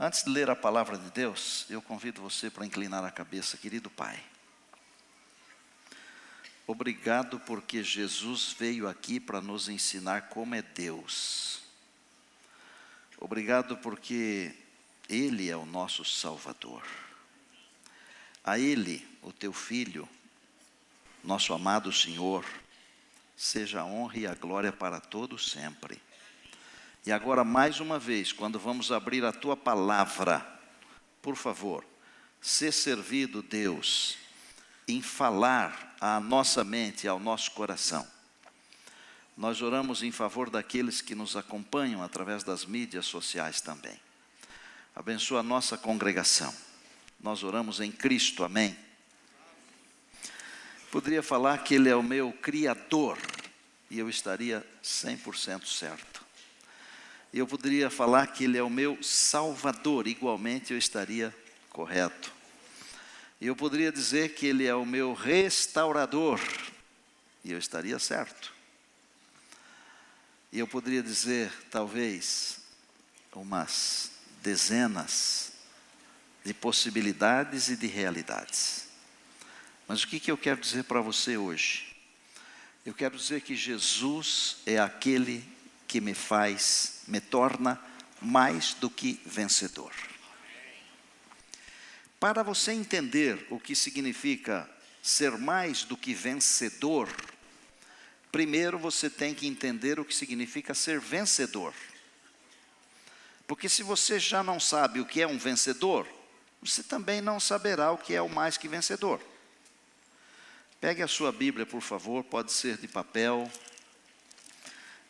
Antes de ler a palavra de Deus, eu convido você para inclinar a cabeça, querido Pai. Obrigado porque Jesus veio aqui para nos ensinar como é Deus. Obrigado porque Ele é o nosso Salvador. A Ele, o Teu Filho, nosso amado Senhor, seja a honra e a glória para todos sempre. E agora, mais uma vez, quando vamos abrir a Tua palavra, por favor, ser servido, Deus, em falar à nossa mente, ao nosso coração. Nós oramos em favor daqueles que nos acompanham através das mídias sociais também. Abençoa a nossa congregação. Nós oramos em Cristo, amém? Poderia falar que Ele é o meu Criador, e eu estaria 100% certo. Eu poderia falar que Ele é o meu Salvador, igualmente eu estaria correto. Eu poderia dizer que Ele é o meu restaurador, e eu estaria certo. E eu poderia dizer, talvez, umas dezenas de possibilidades e de realidades. Mas o que eu quero dizer para você hoje? Eu quero dizer que Jesus é aquele que me torna mais do que vencedor. Para você entender o que significa ser mais do que vencedor, primeiro você tem que entender o que significa ser vencedor. Porque se você já não sabe o que é um vencedor, você também não saberá o que é o mais que vencedor. Pegue a sua Bíblia, por favor, pode ser de papel,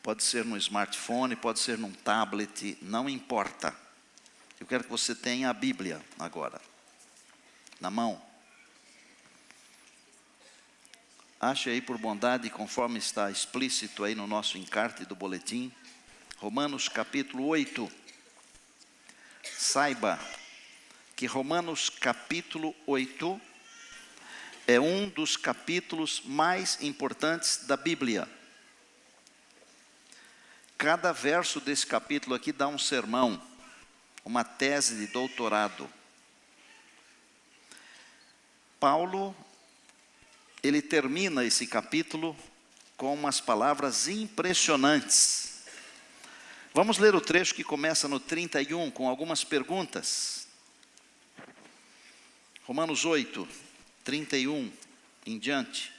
pode ser no smartphone, pode ser num tablet, não importa. Eu quero que você tenha a Bíblia agora, na mão. Ache aí por bondade, conforme está explícito aí no nosso encarte do boletim, Romanos capítulo 8. Saiba que Romanos capítulo 8 é um dos capítulos mais importantes da Bíblia. Cada verso desse capítulo aqui dá um sermão, uma tese de doutorado. Paulo, ele termina esse capítulo com umas palavras impressionantes. Vamos ler o trecho que começa no 31, com algumas perguntas. Romanos 8, 31 em diante.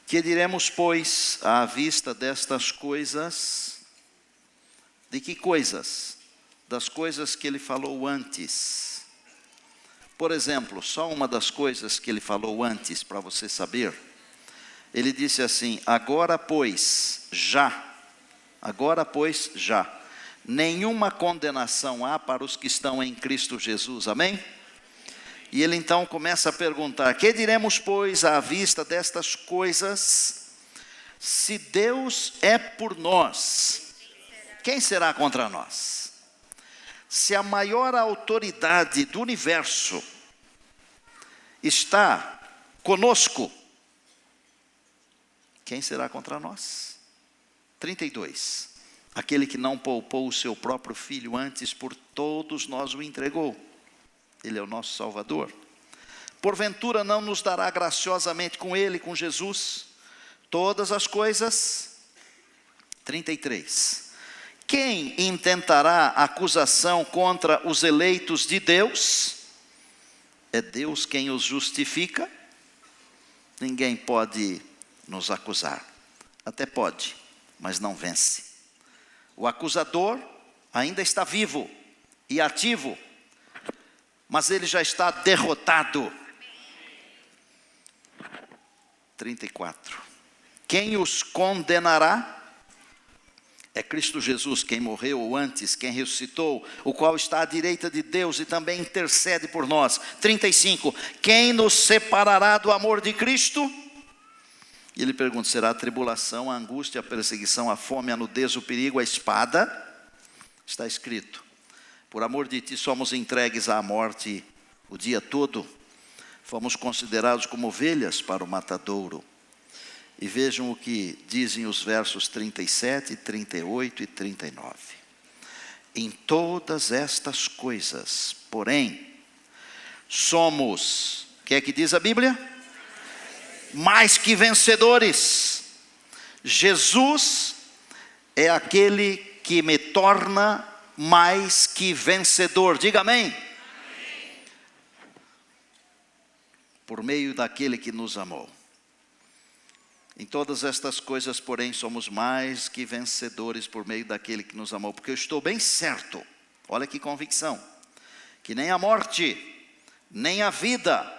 Que diremos, pois, à vista destas coisas? De que coisas? Das coisas que ele falou antes. Por exemplo, só uma das coisas que ele falou antes, para você saber. Ele disse assim, agora pois já, nenhuma condenação há para os que estão em Cristo Jesus, amém? E ele então começa a perguntar, que diremos pois à vista destas coisas? Se Deus é por nós, quem será contra nós? Se a maior autoridade do universo está conosco, quem será contra nós? 32. Aquele que não poupou o seu próprio filho, antes por todos nós o entregou. Ele é o nosso Salvador. Porventura não nos dará graciosamente com Ele, com Jesus, todas as coisas? 33. Quem intentará acusação contra os eleitos de Deus? É Deus quem os justifica. Ninguém pode nos acusar. Até pode, mas não vence. O acusador ainda está vivo e ativo, mas ele já está derrotado. 34. Quem os condenará? É Cristo Jesus quem morreu antes, quem ressuscitou, o qual está à direita de Deus e também intercede por nós. 35. Quem nos separará do amor de Cristo? E ele pergunta, será a tribulação, a angústia, a perseguição, a fome, a nudez, o perigo, a espada? Está escrito, por amor de ti somos entregues à morte o dia todo, fomos considerados como ovelhas para o matadouro. E vejam o que dizem os versos 37, 38 e 39. Em todas estas coisas, porém, somos, o que é que diz a Bíblia? Mais que vencedores. Jesus é aquele que me torna mais que vencedor. Diga amém. Amém. Por meio daquele que nos amou. Em todas estas coisas, porém, somos mais que vencedores por meio daquele que nos amou. Porque eu estou bem certo, olha que convicção, que nem a morte, nem a vida,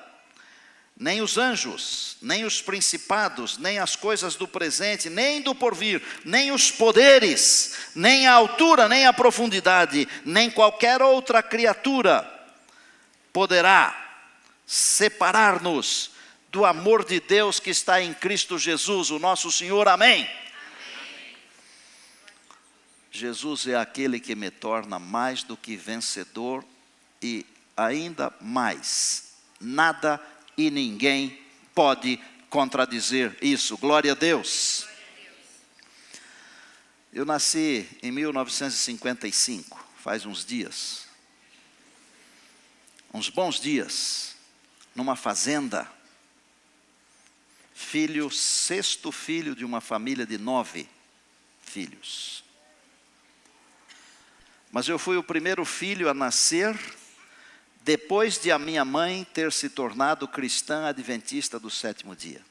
nem os anjos, nem os principados, nem as coisas do presente, nem do porvir, nem os poderes, nem a altura, nem a profundidade, nem qualquer outra criatura poderá separar-nos do amor de Deus que está em Cristo Jesus, o nosso Senhor. Amém? Amém. Jesus é aquele que me torna mais do que vencedor e ainda mais. Nada e ninguém pode contradizer isso. Glória a Deus. Eu nasci em 1955, faz uns dias. Uns bons dias, numa fazenda. Sexto filho de uma família de 9 filhos. Mas eu fui o primeiro filho a nascer depois de a minha mãe ter se tornado cristã adventista do 7º dia.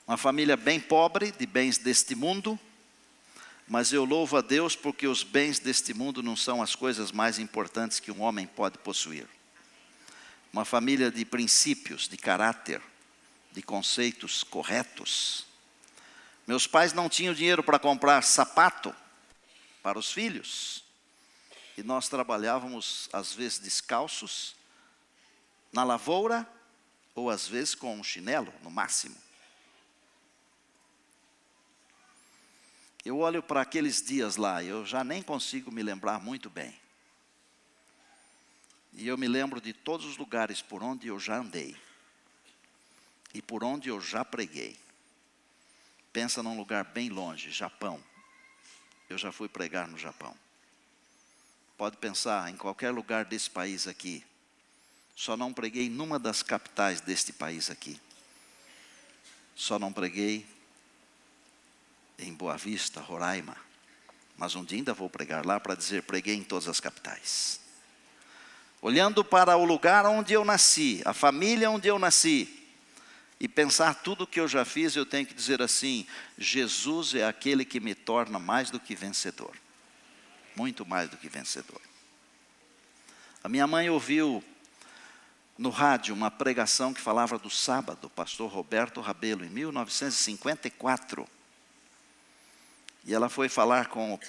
Uma família bem pobre, de bens deste mundo, mas eu louvo a Deus porque os bens deste mundo não são as coisas mais importantes que um homem pode possuir. Uma família de princípios, de caráter, de conceitos corretos. Meus pais não tinham dinheiro para comprar sapato para os filhos. E nós trabalhávamos, às vezes, descalços, na lavoura, ou às vezes com um chinelo, no máximo. Eu olho para aqueles dias lá, eu já nem consigo me lembrar muito bem. E eu me lembro de todos os lugares por onde eu já andei. E por onde eu já preguei. Pensa num lugar bem longe, Japão. Eu já fui pregar no Japão. Pode pensar em qualquer lugar desse país aqui. Só não preguei numa das capitais deste país aqui. Só não preguei em Boa Vista, Roraima. Mas um dia ainda vou pregar lá para dizer, preguei em todas as capitais. Olhando para o lugar onde eu nasci, a família onde eu nasci, e pensar tudo o que eu já fiz, eu tenho que dizer assim, Jesus é aquele que me torna mais do que vencedor. Muito mais do que vencedor. A minha mãe ouviu no rádio uma pregação que falava do sábado, pastor Roberto Rabelo, em 1954. E ela foi falar com o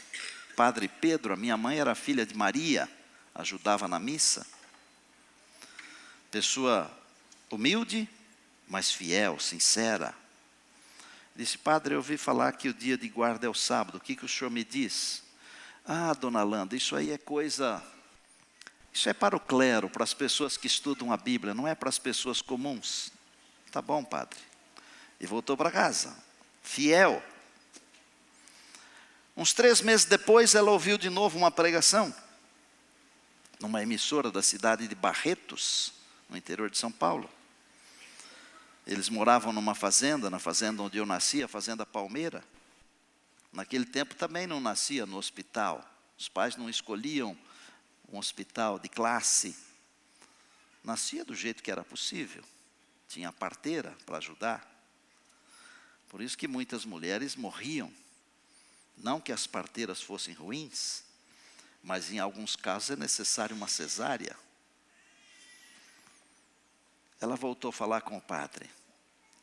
padre Pedro, a minha mãe era filha de Maria, ajudava na missa. Pessoa humilde, mas fiel, sincera. Disse, padre, eu ouvi falar que o dia de guarda é o sábado, o que o senhor me diz? Ah, dona Landa, isso aí é coisa... Isso é para o clero, para as pessoas que estudam a Bíblia, não é para as pessoas comuns. Tá bom, padre. E voltou para casa, fiel. Uns 3 meses depois, ela ouviu de novo uma pregação, numa emissora da cidade de Barretos, no interior de São Paulo. Eles moravam numa fazenda, na fazenda onde eu nasci, a fazenda Palmeira. Naquele tempo também não nascia no hospital. Os pais não escolhiam um hospital de classe. Nascia do jeito que era possível. Tinha parteira para ajudar. Por isso que muitas mulheres morriam. Não que as parteiras fossem ruins, mas em alguns casos é necessário uma cesárea. Ela voltou a falar com o padre.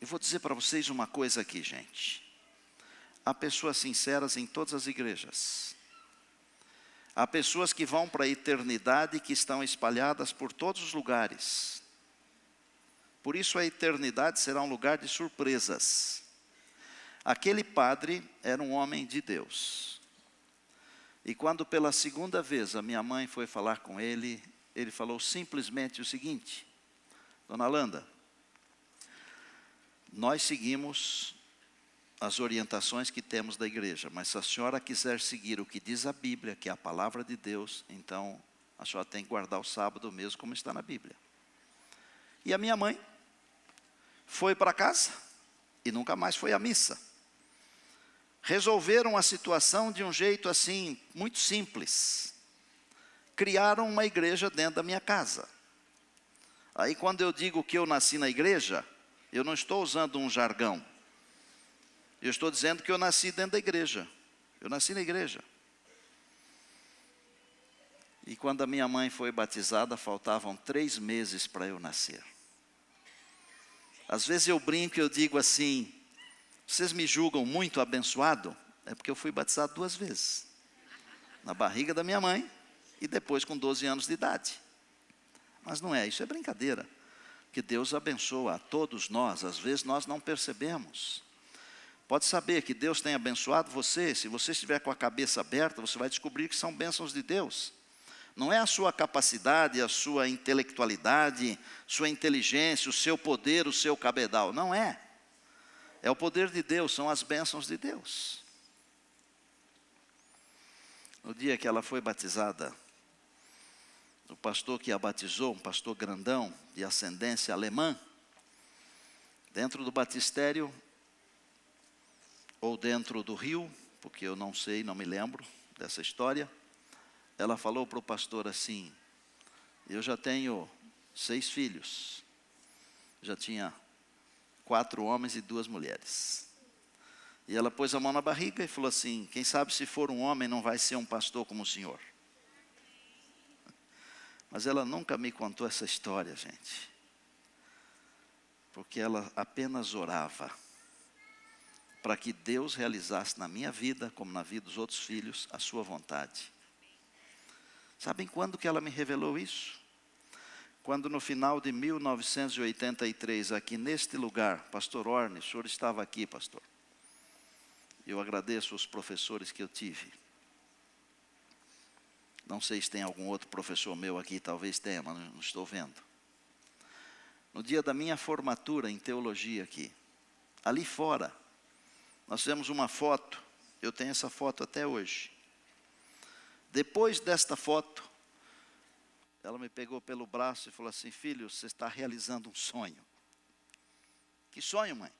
Eu vou dizer para vocês uma coisa aqui, gente. Há pessoas sinceras em todas as igrejas. Há pessoas que vão para a eternidade e que estão espalhadas por todos os lugares. Por isso a eternidade será um lugar de surpresas. Aquele padre era um homem de Deus. E quando pela segunda vez a minha mãe foi falar com ele, ele falou simplesmente o seguinte, dona Landa, nós seguimos as orientações que temos da igreja, mas se a senhora quiser seguir o que diz a Bíblia, que é a palavra de Deus, então a senhora tem que guardar o sábado mesmo como está na Bíblia. E a minha mãe foi para casa e nunca mais foi à missa. Resolveram a situação de um jeito assim, muito simples. Criaram uma igreja dentro da minha casa. Aí quando eu digo que eu nasci na igreja, eu não estou usando um jargão. Eu estou dizendo que eu nasci dentro da igreja. Eu nasci na igreja. E quando a minha mãe foi batizada, faltavam 3 meses para eu nascer. Às vezes eu brinco e eu digo assim, vocês me julgam muito abençoado? É porque eu fui batizado 2 vezes. Na barriga da minha mãe e depois com 12 anos de idade. Mas não é, isso é brincadeira. Que Deus abençoa a todos nós, às vezes nós não percebemos. Pode saber que Deus tem abençoado você, se você estiver com a cabeça aberta, você vai descobrir que são bênçãos de Deus. Não é a sua capacidade, a sua intelectualidade, sua inteligência, o seu poder, o seu cabedal, não é. É o poder de Deus, são as bênçãos de Deus. No dia que ela foi batizada, o pastor que a batizou, um pastor grandão, de ascendência alemã, dentro do batistério, ou dentro do rio, porque eu não sei, não me lembro dessa história, ela falou para o pastor assim, eu já tenho 6 filhos, já tinha 4 homens e 2 mulheres. E ela pôs a mão na barriga e falou assim, quem sabe se for um homem não vai ser um pastor como o senhor. Mas ela nunca me contou essa história, gente. Porque ela apenas orava para que Deus realizasse na minha vida, como na vida dos outros filhos, a sua vontade. Sabem quando que ela me revelou isso? Quando no final de 1983, aqui neste lugar, pastor Orne, o senhor estava aqui, pastor. Eu agradeço os professores que eu tive. Não sei se tem algum outro professor meu aqui, talvez tenha, mas não estou vendo. No dia da minha formatura em teologia aqui, ali fora, nós fizemos uma foto, eu tenho essa foto até hoje. Depois desta foto, ela me pegou pelo braço e falou assim, filho, você está realizando um sonho. Que sonho, mãe?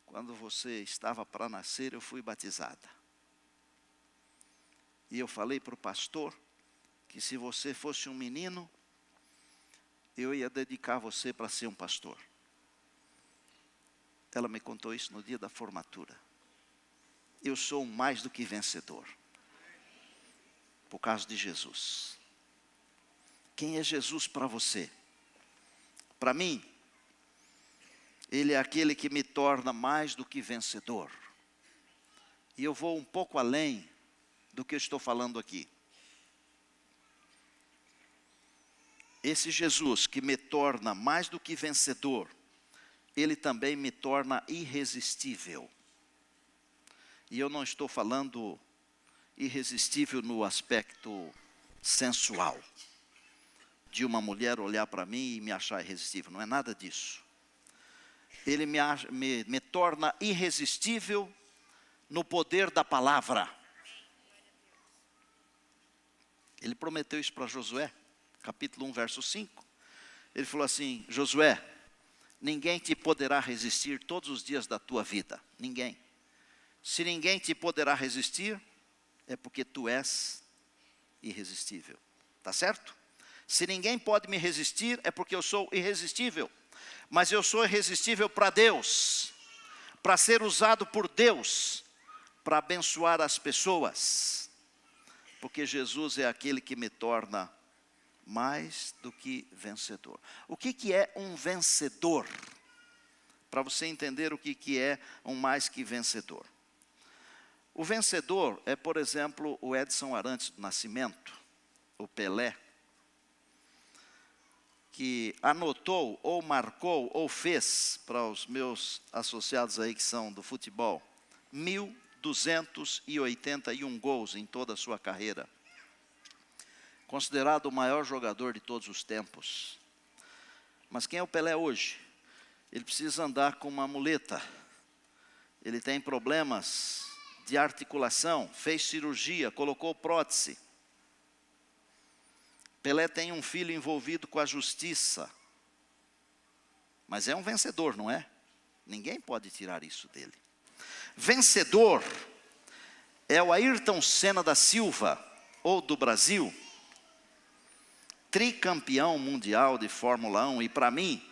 Quando você estava para nascer, eu fui batizada. E eu falei para o pastor, que se você fosse um menino, eu ia dedicar você para ser um pastor. Ela me contou isso no dia da formatura. Eu sou mais do que vencedor. Por causa de Jesus. Quem é Jesus para você? Para mim, Ele é aquele que me torna mais do que vencedor. E eu vou um pouco além do que eu estou falando aqui. Esse Jesus que me torna mais do que vencedor, Ele também me torna irresistível. E eu não estou falando irresistível no aspecto sensual, de uma mulher olhar para mim e me achar irresistível, não é nada disso. Ele me torna irresistível no poder da palavra. Ele prometeu isso para Josué, capítulo 1, verso 5. Ele falou assim, Josué, ninguém te poderá resistir todos os dias da tua vida. Ninguém. Se ninguém te poderá resistir, é porque tu és irresistível. Tá certo? Se ninguém pode me resistir, é porque eu sou irresistível. Mas eu sou irresistível para Deus. Para ser usado por Deus. Para abençoar as pessoas. Porque Jesus é aquele que me torna mais do que vencedor. O que é um vencedor? Para você entender o que é um mais que vencedor. O vencedor é, por exemplo, o Edson Arantes do Nascimento, o Pelé, que anotou, ou marcou, ou fez, para os meus associados aí que são do futebol, 1.281 gols em toda a sua carreira. Considerado o maior jogador de todos os tempos. Mas quem é o Pelé hoje? Ele precisa andar com uma muleta, Ele tem problemas de articulação, fez cirurgia, colocou prótese. Pelé tem um filho envolvido com a justiça. Mas é um vencedor, não é? Ninguém pode tirar isso dele. Vencedor é o Ayrton Senna da Silva, ou do Brasil, tricampeão mundial de Fórmula 1, e para mim,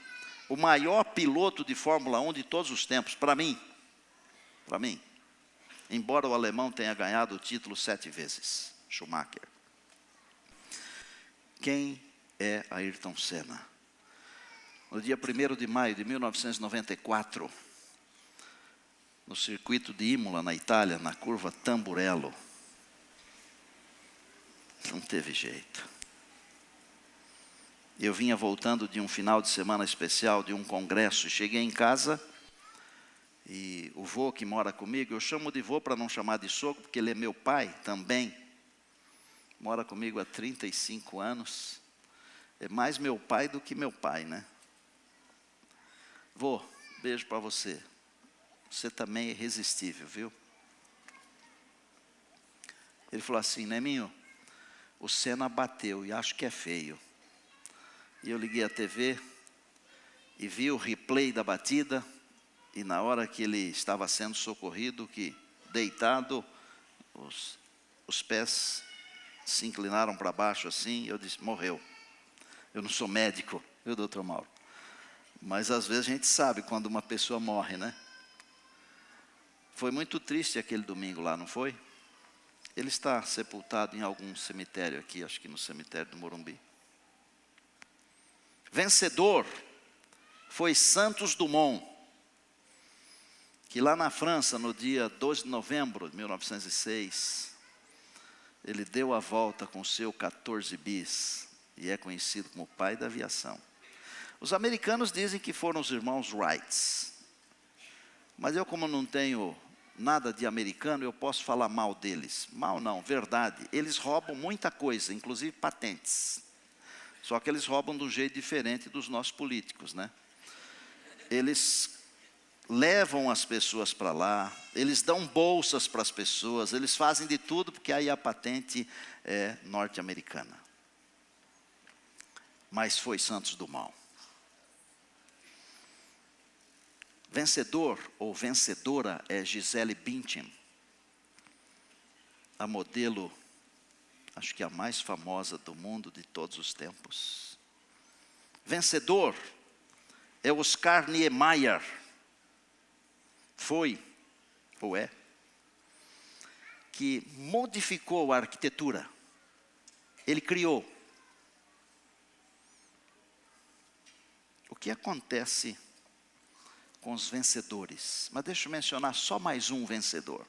o maior piloto de Fórmula 1 de todos os tempos, para mim, embora o alemão tenha ganhado o título 7 vezes, Schumacher. Quem é Ayrton Senna? No dia 1º de maio de 1994, no circuito de Imola, na Itália, na curva Tamburello, não teve jeito. Eu vinha voltando de um final de semana especial, de um congresso, e cheguei em casa, e o vô que mora comigo, eu chamo de vô para não chamar de sogro, porque ele é meu pai também, mora comigo há 35 anos, é mais meu pai do que meu pai, né? Vô, beijo para você. Você também é irresistível, viu? Ele falou assim, Neminho, o Senna bateu e acho que é feio. E eu liguei a TV e vi o replay da batida. E na hora que ele estava sendo socorrido, que deitado, os pés se inclinaram para baixo assim, eu disse, morreu. Eu não sou médico, viu, doutor Mauro? Mas às vezes a gente sabe quando uma pessoa morre, né? Foi muito triste aquele domingo lá, não foi? Ele está sepultado em algum cemitério aqui, acho que no cemitério do Morumbi. Vencedor foi Santos Dumont, que lá na França, no dia 12 de novembro de 1906, ele deu a volta com seu 14 bis e é conhecido como o pai da aviação. Os americanos dizem que foram os irmãos Wrights, mas eu, como não tenho nada de americano, eu posso falar mal deles. Mal não, verdade. Eles roubam muita coisa, inclusive patentes. Só que eles roubam de um jeito diferente dos nossos políticos, né? Eles levam as pessoas para lá, eles dão bolsas para as pessoas, eles fazem de tudo, porque aí a patente é norte-americana. Mas foi Santos Dumont. Vencedor ou vencedora é Gisele Bündchen, a modelo, acho que a mais famosa do mundo de todos os tempos. Vencedor é Oscar Niemeyer, foi, ou é, que modificou a arquitetura, ele criou. O que acontece com os vencedores? Mas deixa eu mencionar só mais um vencedor.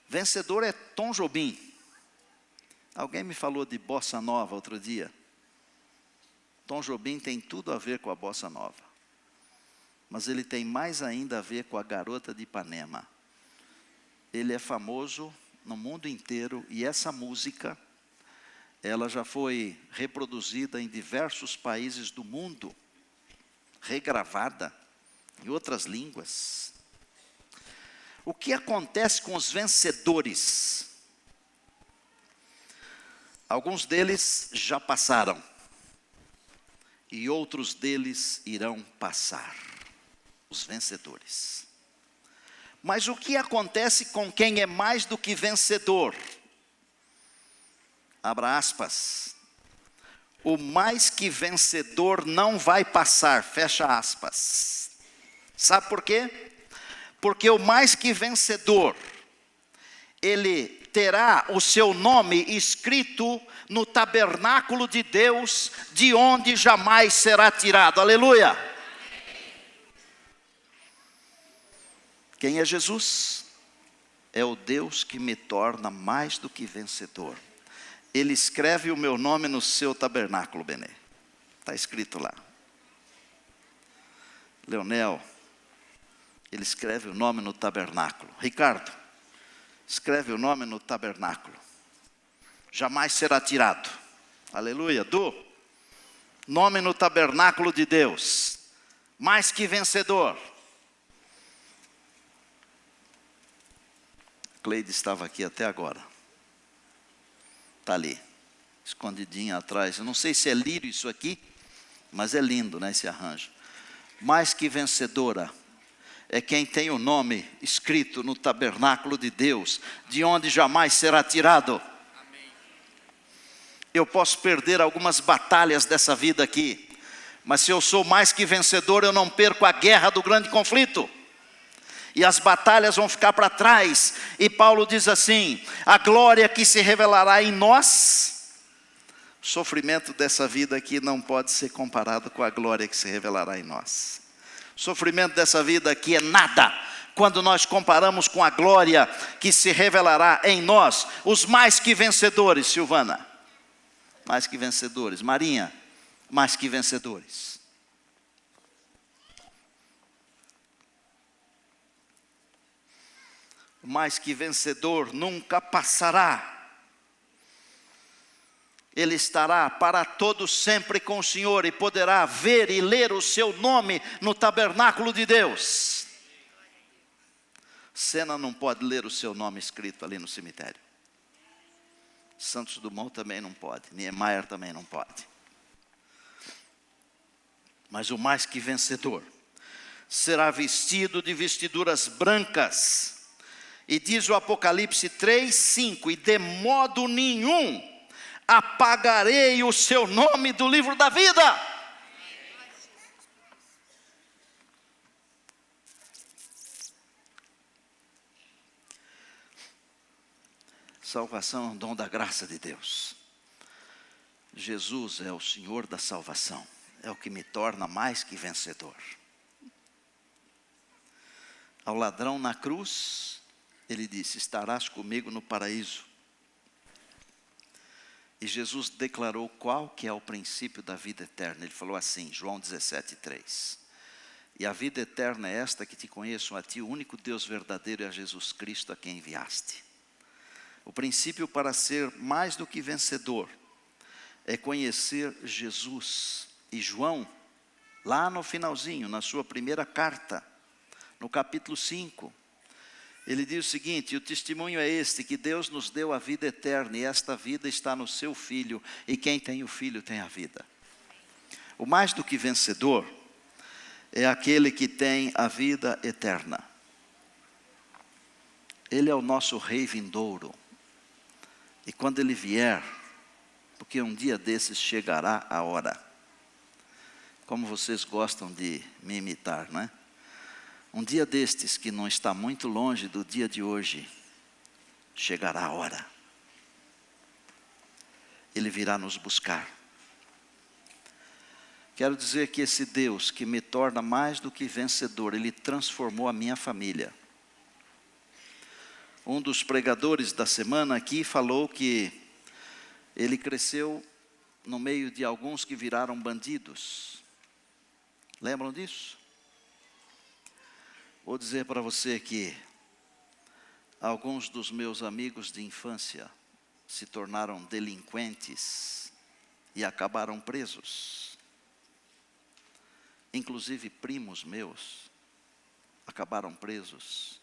Vencedor é Tom Jobim. Alguém me falou de bossa nova outro dia. Tom Jobim tem tudo a ver com a bossa nova. Mas ele tem mais ainda a ver com a Garota de Ipanema. Ele é famoso no mundo inteiro e essa música, ela já foi reproduzida em diversos países do mundo, regravada em outras línguas. O que acontece com os vencedores? Alguns deles já passaram e outros deles irão passar. Os vencedores. Mas o que acontece com quem é mais do que vencedor? Abra aspas. O mais que vencedor não vai passar, fecha aspas. Sabe por quê? Porque o mais que vencedor, ele terá o seu nome escrito no tabernáculo de Deus, de onde jamais será tirado. Aleluia! Quem é Jesus? É o Deus que me torna mais do que vencedor. Ele escreve o meu nome no seu tabernáculo, Benê. Está escrito lá. Leonel, ele escreve o nome no tabernáculo. Ricardo, escreve o nome no tabernáculo. Jamais será tirado. Aleluia. Du, nome no tabernáculo de Deus. Mais que vencedor. Cleide estava aqui até agora. Está ali, escondidinha atrás. Eu não sei se é lírio isso aqui, mas é lindo, né, esse arranjo. Mais que vencedora é quem tem o nome escrito no tabernáculo de Deus, de onde jamais será tirado. Eu posso perder algumas batalhas dessa vida aqui, mas se eu sou mais que vencedor, eu não perco a guerra do grande conflito. E as batalhas vão ficar para trás. E Paulo diz assim: a glória que se revelará em nós, o sofrimento dessa vida aqui não pode ser comparado com a glória que se revelará em nós. O sofrimento dessa vida aqui é nada quando nós comparamos com a glória que se revelará em nós. Os mais que vencedores, Silvana, mais que vencedores. Marinha, mais que vencedores. O mais que vencedor nunca passará. Ele estará para todo sempre com o Senhor e poderá ver e ler o seu nome no tabernáculo de Deus. Senna não pode ler o seu nome escrito ali no cemitério. Santos Dumont também não pode. Niemeyer também não pode. Mas o mais que vencedor será vestido de vestiduras brancas. E diz o Apocalipse 3:5: e de modo nenhum apagarei o seu nome do livro da vida. Salvação é um dom da graça de Deus. Jesus é o Senhor da salvação. É o que me torna mais que vencedor. Ao ladrão na cruz, ele disse: estarás comigo no paraíso. E Jesus declarou qual que é o princípio da vida eterna. Ele falou assim, João 17:3. E a vida eterna é esta, que te conheçam a ti, o único Deus verdadeiro, e a Jesus Cristo a quem enviaste. O princípio para ser mais do que vencedor é conhecer Jesus. E João, lá no finalzinho, na sua primeira carta, no capítulo 5, ele diz o seguinte: o testemunho é este, que Deus nos deu a vida eterna, e esta vida está no seu Filho, e quem tem o Filho tem a vida. O mais do que vencedor é aquele que tem a vida eterna. Ele é o nosso Rei vindouro. E quando Ele vier, porque um dia desses chegará a hora, como vocês gostam de me imitar, não é? Um dia destes, que não está muito longe do dia de hoje, chegará a hora. Ele virá nos buscar. Quero dizer que esse Deus que me torna mais do que vencedor, Ele transformou a minha família. Um dos pregadores da semana aqui falou que ele cresceu no meio de alguns que viraram bandidos. Lembram disso? Vou dizer para você que alguns dos meus amigos de infância se tornaram delinquentes e acabaram presos. Inclusive primos meus acabaram presos.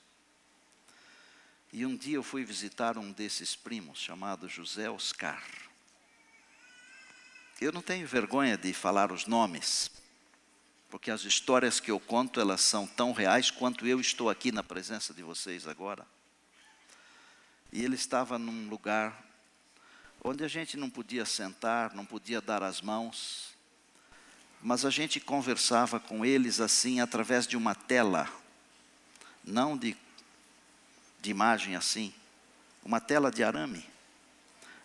E um dia eu fui visitar um desses primos, chamado José Oscar. Eu não tenho vergonha de falar os nomes, porque as histórias que eu conto, elas são tão reais quanto eu estou aqui na presença de vocês agora. E ele estava num lugar onde a gente não podia sentar, não podia dar as mãos, mas a gente conversava com eles assim, através de uma tela, não de imagem assim, uma tela de arame,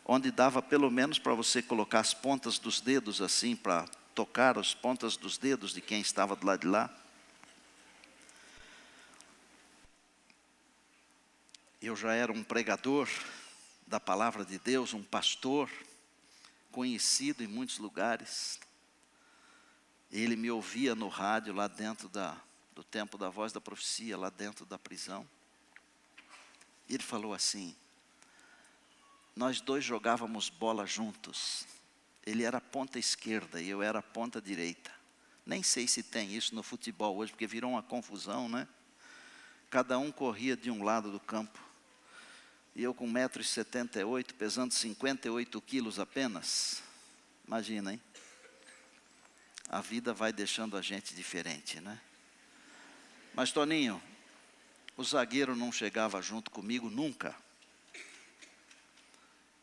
onde dava pelo menos para você colocar as pontas dos dedos assim, para tocar as pontas dos dedos de quem estava do lado de lá. Eu já era um pregador da palavra de Deus, um pastor, conhecido em muitos lugares. Ele me ouvia no rádio, lá dentro do Templo da Voz da Profecia, lá dentro da prisão. Ele falou assim: nós dois jogávamos bola juntos. Ele era a ponta esquerda e eu era a ponta direita. Nem sei se tem isso no futebol hoje, porque virou uma confusão, né? Cada um corria de um lado do campo. E eu com 1,78 m, pesando 58 quilos apenas. Imagina, hein? A vida vai deixando a gente diferente, né? Mas, Toninho, o zagueiro não chegava junto comigo nunca.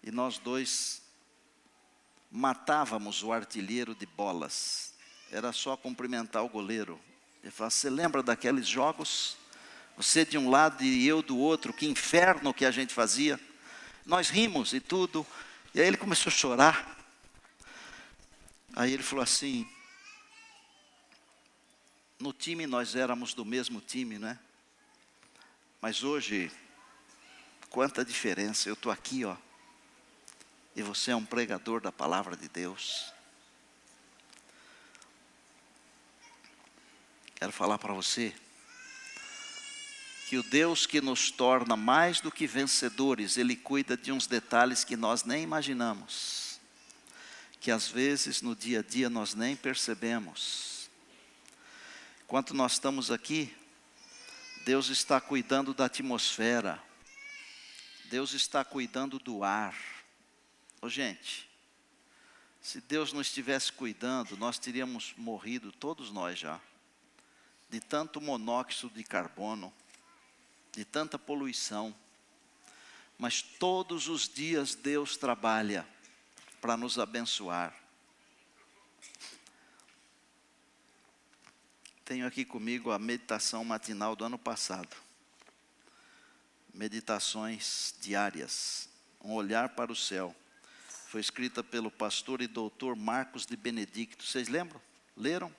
E nós dois matávamos o artilheiro de bolas. Era só cumprimentar o goleiro. Ele falava, você lembra daqueles jogos? Você de um lado e eu do outro, que inferno que a gente fazia. Nós rimos e tudo. E aí ele começou a chorar. Aí ele falou assim, no time nós éramos do mesmo time, né? Mas hoje, quanta diferença. Eu estou aqui, ó. E você é um pregador da palavra de Deus. Quero falar para você que o Deus que nos torna mais do que vencedores, Ele cuida de uns detalhes que nós nem imaginamos, que às vezes no dia a dia nós nem percebemos. Enquanto nós estamos aqui, Deus está cuidando da atmosfera, Deus está cuidando do ar. Ô gente, se Deus não estivesse cuidando, nós teríamos morrido, todos nós já, de tanto monóxido de carbono, de tanta poluição. Mas todos os dias Deus trabalha para nos abençoar. Tenho aqui comigo a meditação matinal do ano passado. Meditações diárias, um olhar para o céu. Foi escrita pelo pastor e doutor Marcos de Benedicto. Vocês lembram? Leram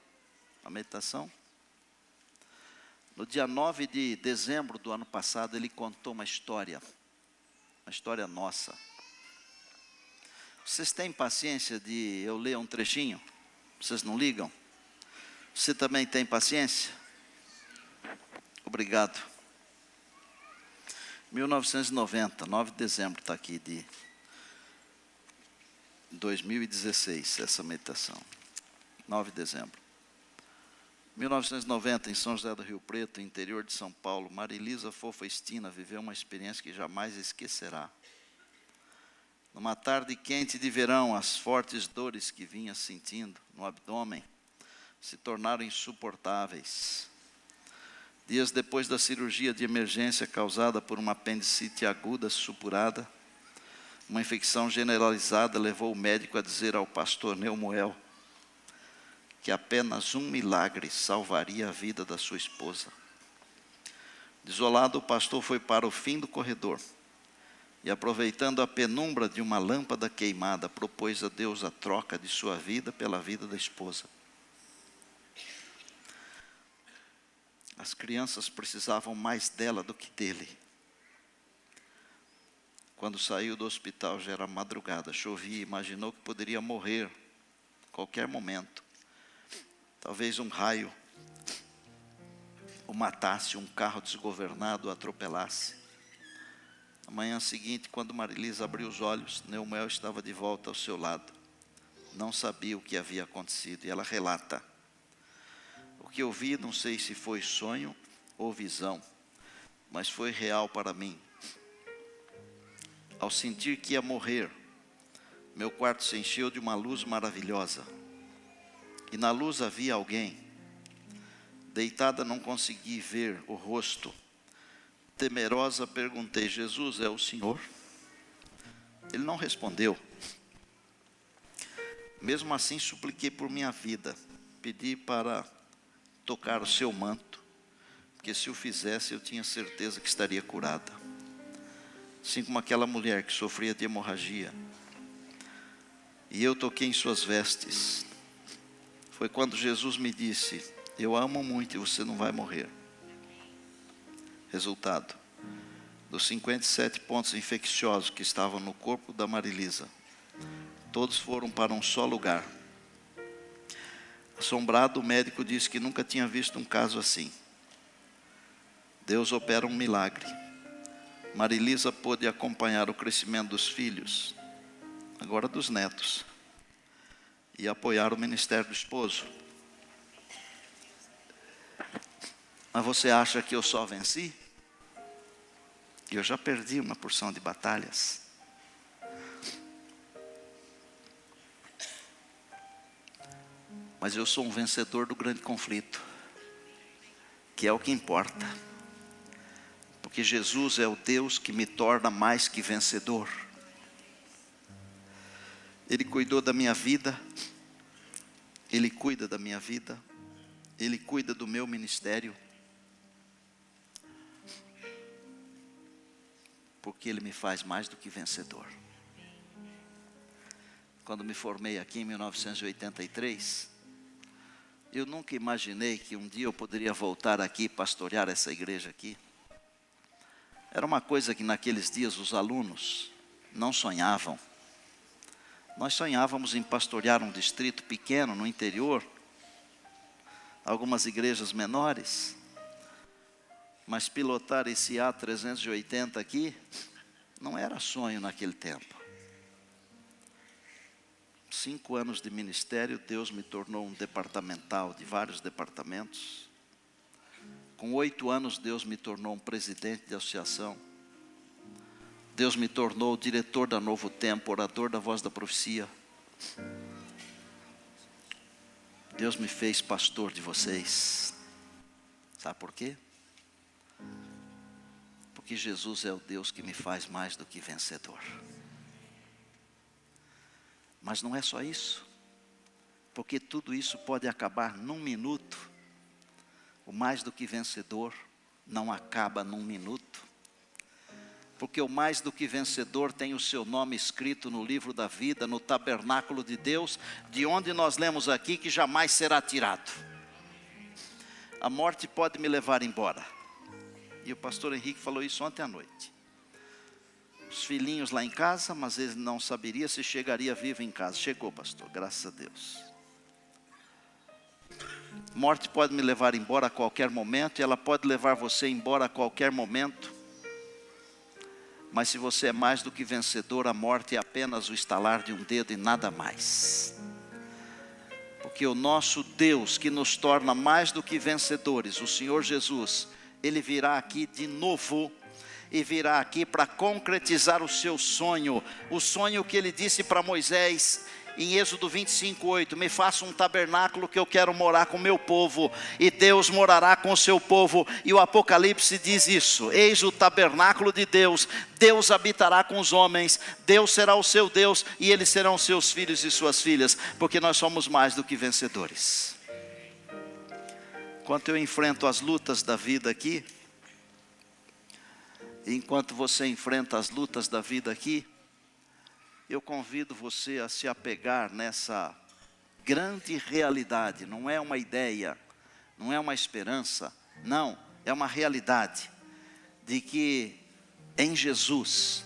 a meditação? No dia 9 de dezembro do ano passado, ele contou uma história nossa. Vocês têm paciência de eu ler um trechinho? Vocês não ligam? Você também tem paciência? Obrigado. 1990, 9 de dezembro, está aqui de 2016, essa meditação. 9 de dezembro. 1990, em São José do Rio Preto, interior de São Paulo, Marilisa Fofa Estina viveu uma experiência que jamais esquecerá. Numa tarde quente de verão, as fortes dores que vinha sentindo no abdômen se tornaram insuportáveis. Dias depois da cirurgia de emergência causada por uma apendicite aguda supurada, uma infecção generalizada levou o médico a dizer ao pastor Neumoel que apenas um milagre salvaria a vida da sua esposa. Desolado, o pastor foi para o fim do corredor e, aproveitando a penumbra de uma lâmpada queimada, propôs a Deus a troca de sua vida pela vida da esposa. As crianças precisavam mais dela do que dele. Quando saiu do hospital, já era madrugada, chovia, imaginou que poderia morrer a qualquer momento. Talvez um raio o matasse, um carro desgovernado o atropelasse. Na manhã seguinte, quando Marilisa abriu os olhos, Neumoel estava de volta ao seu lado. Não sabia o que havia acontecido, e ela relata: o que eu vi, não sei se foi sonho ou visão, mas foi real para mim. Ao sentir que ia morrer, meu quarto se encheu de uma luz maravilhosa. E na luz havia alguém. Deitada, não consegui ver o rosto. Temerosa, perguntei: Jesus, é o Senhor? Ele não respondeu. Mesmo assim, supliquei por minha vida. Pedi para tocar o seu manto, porque se o fizesse, eu tinha certeza que estaria curada. Assim como aquela mulher que sofria de hemorragia. E eu toquei em suas vestes. Foi quando Jesus me disse: eu amo muito e você não vai morrer. Resultado: dos 57 pontos infecciosos que estavam no corpo da Marilisa, todos foram para um só lugar. Assombrado, o médico disse que nunca tinha visto um caso assim. Deus opera um milagre. Marilisa pôde acompanhar o crescimento dos filhos, agora dos netos, e apoiar o ministério do esposo. Mas você acha que eu só venci? Eu já perdi uma porção de batalhas. Mas eu sou um vencedor do grande conflito, que é o que importa. Porque Jesus é o Deus que me torna mais que vencedor. Ele cuidou da minha vida, Ele cuida da minha vida, Ele cuida do meu ministério, porque Ele me faz mais do que vencedor. Quando me formei aqui em 1983, eu nunca imaginei que um dia eu poderia voltar aqui e pastorear essa igreja aqui. Era uma coisa que naqueles dias os alunos não sonhavam. Nós sonhávamos em pastorear um distrito pequeno no interior, algumas igrejas menores, mas pilotar esse A380 aqui não era sonho naquele tempo. 5 anos de ministério, Deus me tornou um departamental de vários departamentos. Com 8 anos, Deus me tornou um presidente de associação. Deus me tornou diretor da Novo Tempo, orador da Voz da Profecia. Deus me fez pastor de vocês. Sabe por quê? Porque Jesus é o Deus que me faz mais do que vencedor. Mas não é só isso, porque tudo isso pode acabar num minuto. O mais do que vencedor não acaba num minuto, porque o mais do que vencedor tem o seu nome escrito no livro da vida, no tabernáculo de Deus, de onde nós lemos aqui que jamais será tirado. A morte pode me levar embora, e o pastor Henrique falou isso ontem à noite. Os filhinhos lá em casa, mas ele não saberia se chegaria vivo em casa. Chegou, pastor, graças a Deus. Morte pode me levar embora a qualquer momento, e ela pode levar você embora a qualquer momento. Mas se você é mais do que vencedor, a morte é apenas o estalar de um dedo e nada mais. Porque o nosso Deus, que nos torna mais do que vencedores, o Senhor Jesus, Ele virá aqui de novo, e virá aqui para concretizar o seu sonho, o sonho que Ele disse para Moisés, em Êxodo 25:8, me faça um tabernáculo que eu quero morar com o meu povo, e Deus morará com o seu povo. E o Apocalipse diz isso: eis o tabernáculo de Deus, Deus habitará com os homens, Deus será o seu Deus, e eles serão seus filhos e suas filhas, porque nós somos mais do que vencedores. Enquanto eu enfrento as lutas da vida aqui, enquanto você enfrenta as lutas da vida aqui, eu convido você a se apegar nessa grande realidade. Não é uma ideia, não é uma esperança, não, é uma realidade, de que em Jesus,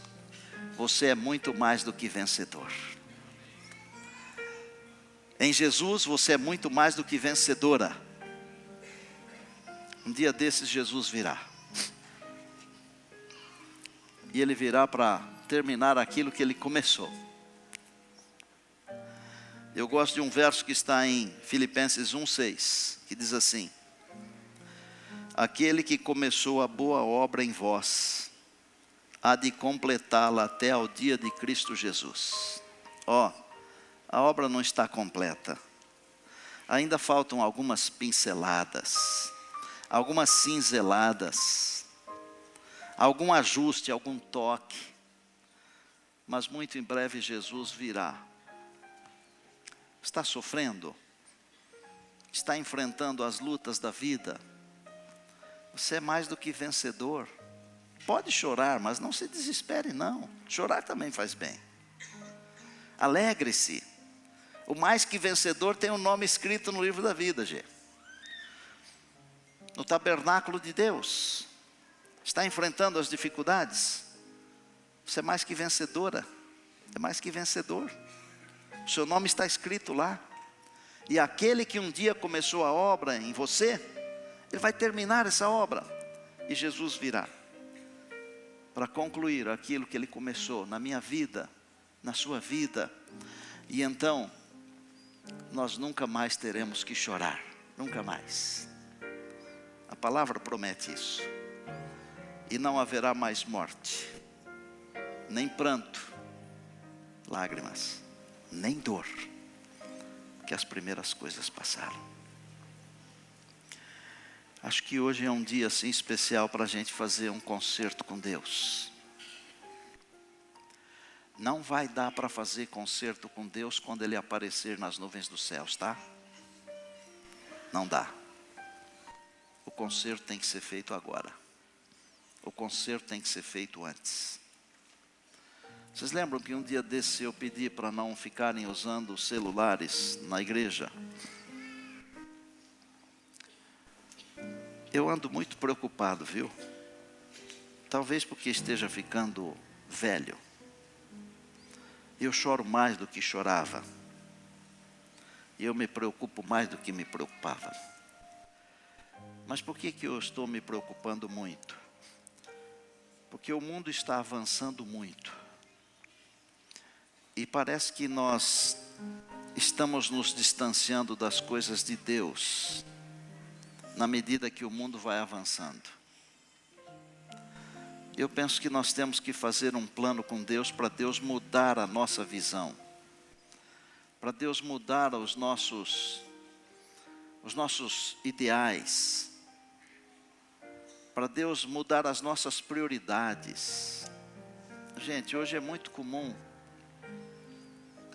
você é muito mais do que vencedor. Em Jesus você é muito mais do que vencedora. Um dia desses Jesus virá. E Ele virá para terminar aquilo que Ele começou. Eu gosto de um verso que está em Filipenses 1:6, que diz assim: aquele que começou a boa obra em vós, há de completá-la até ao dia de Cristo Jesus. A obra não está completa. Ainda faltam algumas pinceladas, algumas cinzeladas, algum ajuste, algum toque. Mas muito em breve Jesus virá. Está sofrendo? Está enfrentando as lutas da vida? Você é mais do que vencedor. Pode chorar, mas não se desespere não. Chorar também faz bem. Alegre-se. O mais que vencedor tem um nome escrito no livro da vida, gente. No tabernáculo de Deus. Está enfrentando as dificuldades? Você é mais que vencedora. É mais que vencedor. O seu nome está escrito lá. E aquele que um dia começou a obra em você, ele vai terminar essa obra. E Jesus virá para concluir aquilo que Ele começou na minha vida, na sua vida. E então, nós nunca mais teremos que chorar. Nunca mais. A palavra promete isso. e não haverá mais morte, nem pranto, lágrimas, nem dor, que as primeiras coisas passaram. Acho que hoje é um dia assim especial para a gente fazer um concerto com Deus. Não vai dar para fazer concerto com Deus quando Ele aparecer nas nuvens dos céus, tá? Não dá. O concerto tem que ser feito agora. O concerto tem que ser feito antes. Vocês lembram que um dia desse eu pedi para não ficarem usando os celulares na igreja? Eu ando muito preocupado, viu? Talvez porque esteja ficando velho. Eu choro mais do que chorava. E eu me preocupo mais do que me preocupava. Mas por que eu estou me preocupando muito? Porque o mundo está avançando muito. E parece que nós estamos nos distanciando das coisas de Deus, na medida que o mundo vai avançando. Eu penso que nós temos que fazer um plano com Deus para Deus mudar a nossa visão, para Deus mudar os nossos ideais, para Deus mudar as nossas prioridades. Gente, hoje é muito comum,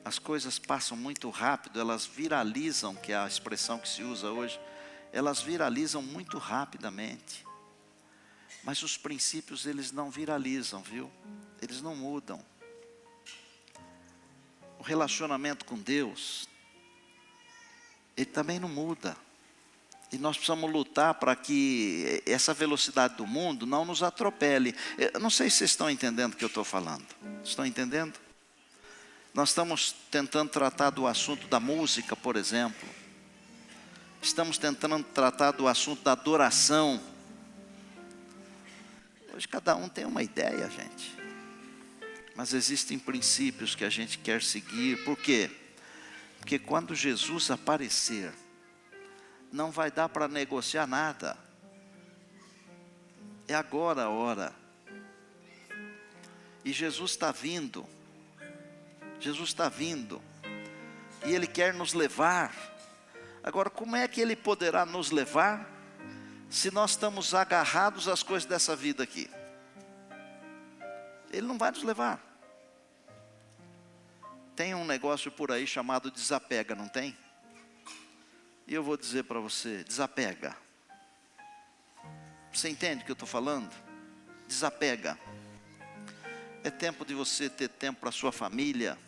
as coisas passam muito rápido, elas viralizam, que é a expressão que se usa hoje, elas viralizam muito rapidamente. Mas os princípios, eles não viralizam, viu? Eles não mudam. O relacionamento com Deus, ele também não muda. E nós precisamos lutar para que essa velocidade do mundo não nos atropele. Eu não sei se vocês estão entendendo o que eu estou falando. Estão entendendo? Nós estamos tentando tratar do assunto da música, por exemplo. Estamos tentando tratar do assunto da adoração. Hoje cada um tem uma ideia, gente. Mas existem princípios que a gente quer seguir. Por quê? Porque quando Jesus aparecer, não vai dar para negociar nada. É agora a hora. E Jesus está vindo. Jesus está vindo. E Ele quer nos levar. Agora, como é que Ele poderá nos levar se nós estamos agarrados às coisas dessa vida aqui? Ele não vai nos levar. Tem um negócio por aí chamado desapega, não tem? E eu vou dizer para você, desapega. Você entende o que eu estou falando? Desapega. É tempo de você ter tempo para a sua família.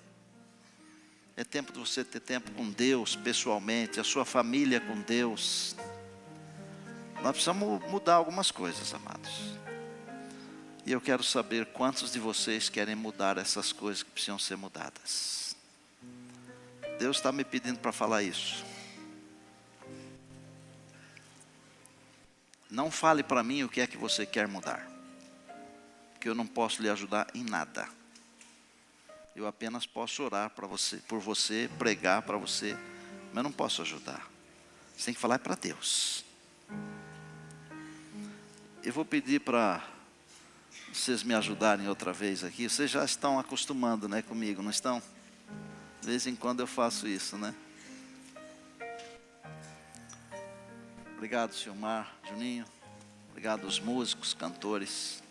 É tempo de você ter tempo com Deus pessoalmente, a sua família com Deus. Nós precisamos mudar algumas coisas, amados. E eu quero saber quantos de vocês querem mudar essas coisas que precisam ser mudadas. Deus está me pedindo para falar isso. Não fale para mim o que é que você quer mudar, porque eu não posso lhe ajudar em nada. Eu apenas posso orar para você, por você, pregar para você, mas eu não posso ajudar. Você tem que falar para Deus. Eu vou pedir para vocês me ajudarem outra vez aqui. Vocês já estão acostumando, né, comigo, não estão? De vez em quando eu faço isso, né? Obrigado, Silmar, Juninho. Obrigado aos músicos, cantores.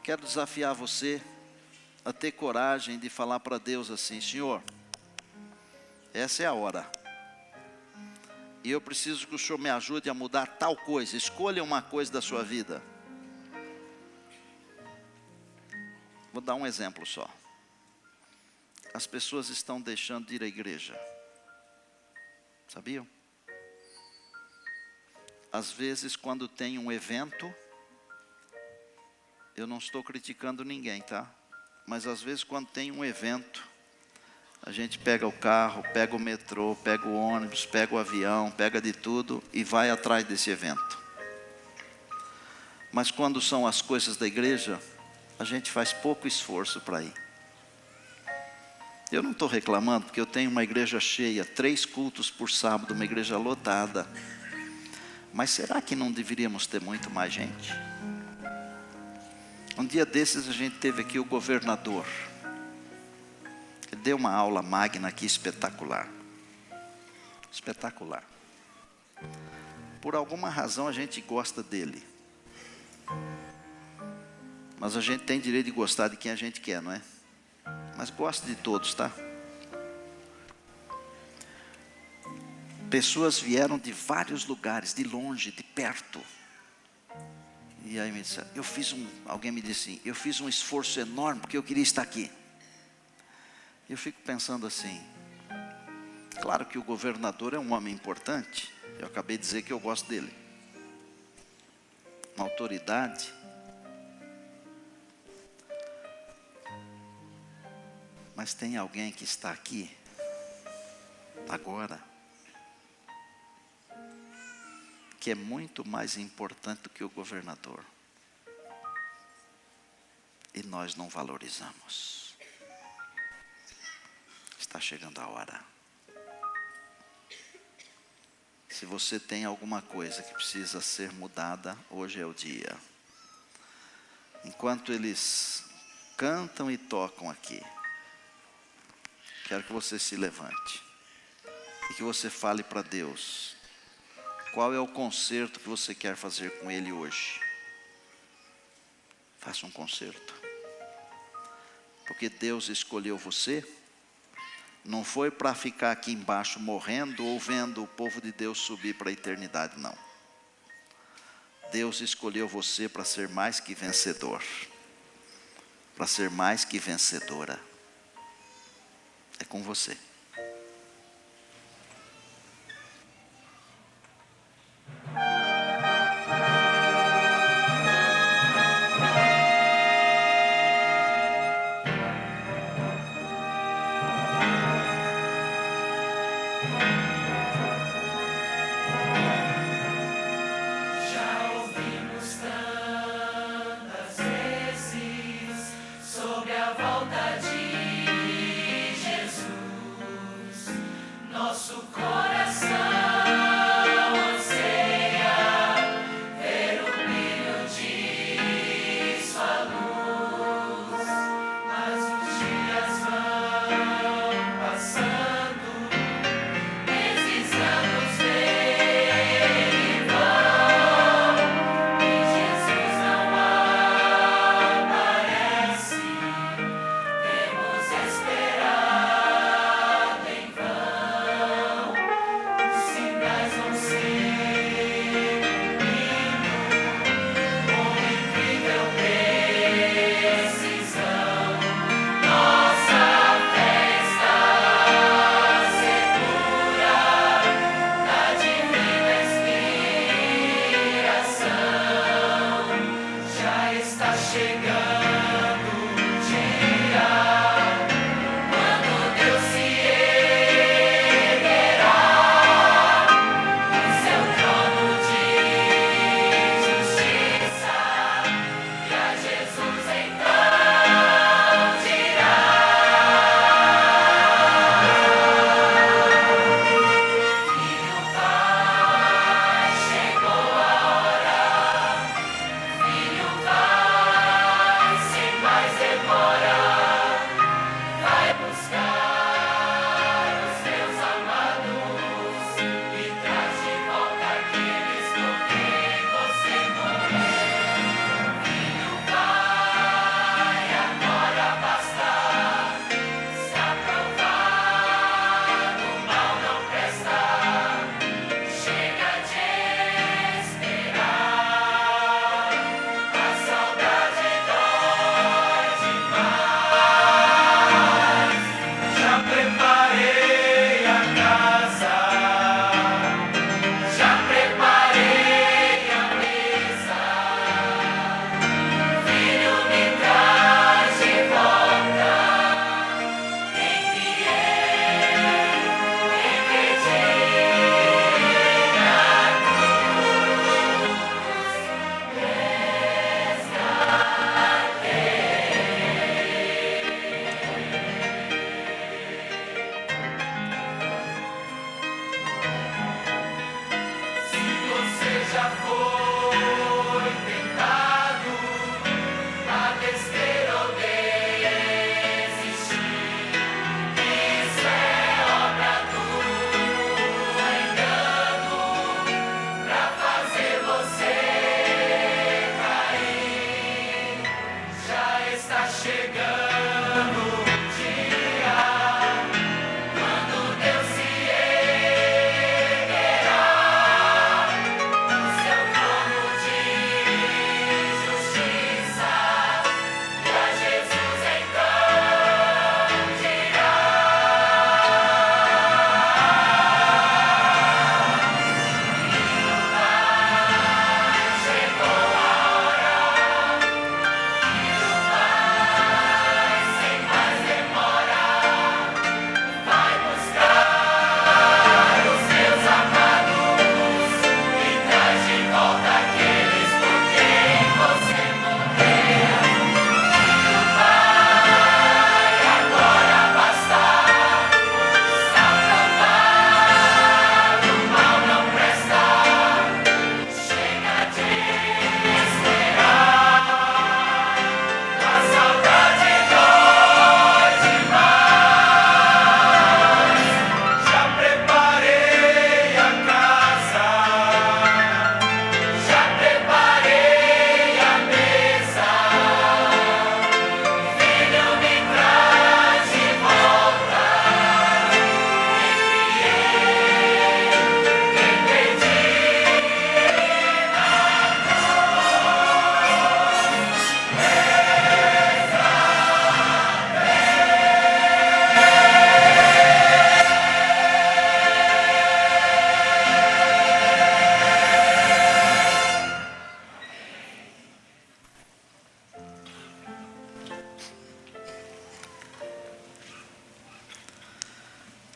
Quero desafiar você a ter coragem de falar para Deus assim: Senhor, essa é a hora. E eu preciso que o Senhor me ajude a mudar tal coisa. Escolha uma coisa da sua vida. Vou dar um exemplo só. As pessoas estão deixando de ir à igreja. Sabiam? Às vezes, quando tem um evento, eu não estou criticando ninguém, tá? Mas às vezes, quando tem um evento, a gente pega o carro, pega o metrô, pega o ônibus, pega o avião, pega de tudo e vai atrás desse evento. Mas quando são as coisas da igreja, a gente faz pouco esforço para ir. Eu não estou reclamando, porque eu tenho uma igreja cheia, 3 cultos por sábado, uma igreja lotada. Mas será que não deveríamos ter muito mais gente? Um dia desses a gente teve aqui o governador. Ele deu uma aula magna aqui espetacular. Espetacular. Por alguma razão a gente gosta dele. Mas a gente tem direito de gostar de quem a gente quer, não é? Mas gosta de todos, tá? Pessoas vieram de vários lugares, de longe, de perto. E aí me disse, alguém me disse assim, eu fiz um esforço enorme porque eu queria estar aqui. Eu fico pensando assim, claro que o governador é um homem importante, eu acabei de dizer que eu gosto dele. Uma autoridade. Mas tem alguém que está aqui, agora, que é muito mais importante do que o governador. E nós não valorizamos. Está chegando a hora. Se você tem alguma coisa que precisa ser mudada, hoje é o dia. Enquanto eles cantam e tocam aqui, quero que você se levante e que você fale para Deus qual é o concerto que você quer fazer com Ele hoje. Faça um concerto, porque Deus escolheu você, não foi para ficar aqui embaixo morrendo ou vendo o povo de Deus subir para a eternidade, não. Deus escolheu você para ser mais que vencedor, para ser mais que vencedora. É com você. Sobre a volta de Jesus.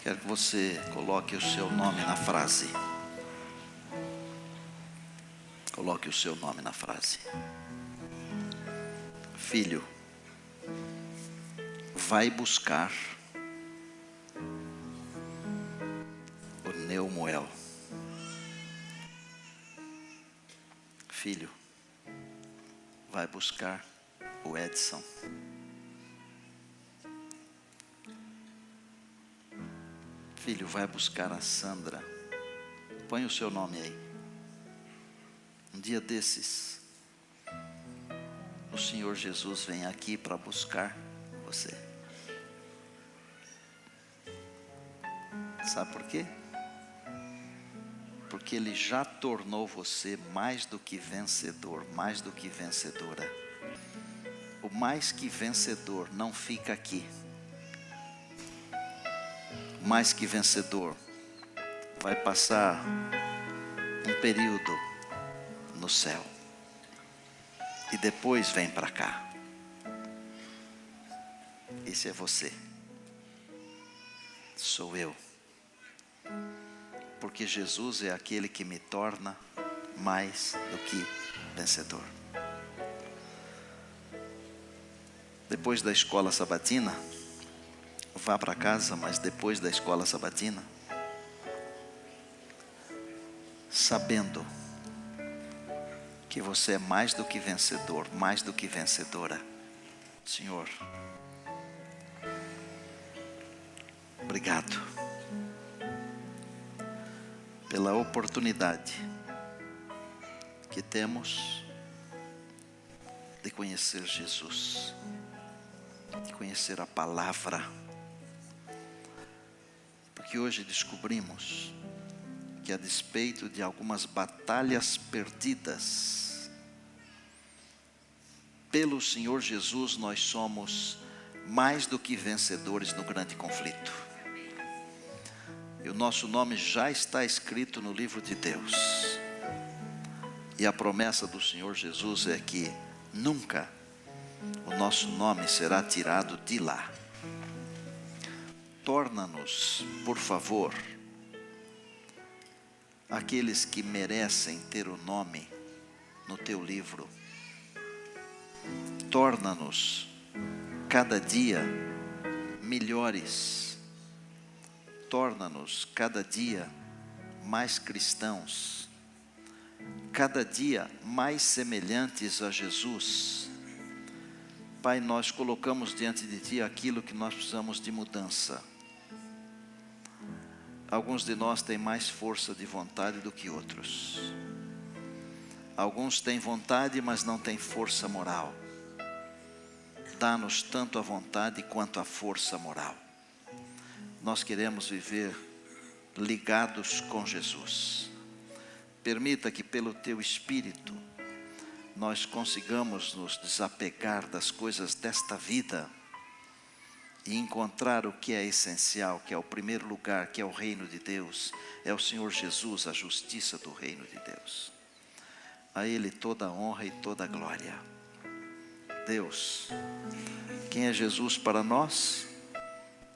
Quero que você coloque o seu nome na frase. Coloque o seu nome na frase. Filho, vai buscar o Neumoel. Filho, vai buscar o Edson. Filho, vai buscar a Sandra. Põe o seu nome aí. Um dia desses, o Senhor Jesus vem aqui para buscar você. Sabe por quê? Porque Ele já tornou você mais do que vencedor, mais do que vencedora. O mais que vencedor não fica aqui. O mais que vencedor vai passar um período no céu e depois vem para cá. Esse é você. Sou eu. Porque Jesus é aquele que me torna mais do que vencedor. Depois da escola sabatina, vá para casa, mas depois da escola sabatina, sabendo que você é mais do que vencedor, mais do que vencedora. Senhor, obrigado pela oportunidade que temos de conhecer Jesus, de conhecer a palavra, porque hoje descobrimos que, a despeito de algumas batalhas perdidas, pelo Senhor Jesus nós somos mais do que vencedores no grande conflito. E o nosso nome já está escrito no livro de Deus. E a promessa do Senhor Jesus é que nunca o nosso nome será tirado de lá. Torna-nos, por favor, aqueles que merecem ter o nome no teu livro. Torna-nos cada dia melhores. Torna-nos cada dia mais cristãos. cada dia mais semelhantes a Jesus. Pai, nós colocamos diante de Ti aquilo que nós precisamos de mudança. Alguns de nós têm mais força de vontade do que outros. Alguns têm vontade, mas não têm força moral. Dá-nos tanto a vontade quanto a força moral. Nós queremos viver ligados com Jesus. Permita que pelo Teu Espírito nós consigamos nos desapegar das coisas desta vida e encontrar o que é essencial, que é o primeiro lugar, que é o reino de Deus, é o Senhor Jesus, a justiça do reino de Deus. A Ele toda a honra e toda a glória. Deus, quem é Jesus para nós?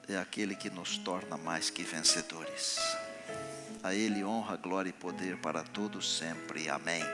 É aquele que nos torna mais que vencedores. A Ele honra, glória e poder para todos sempre. Amém.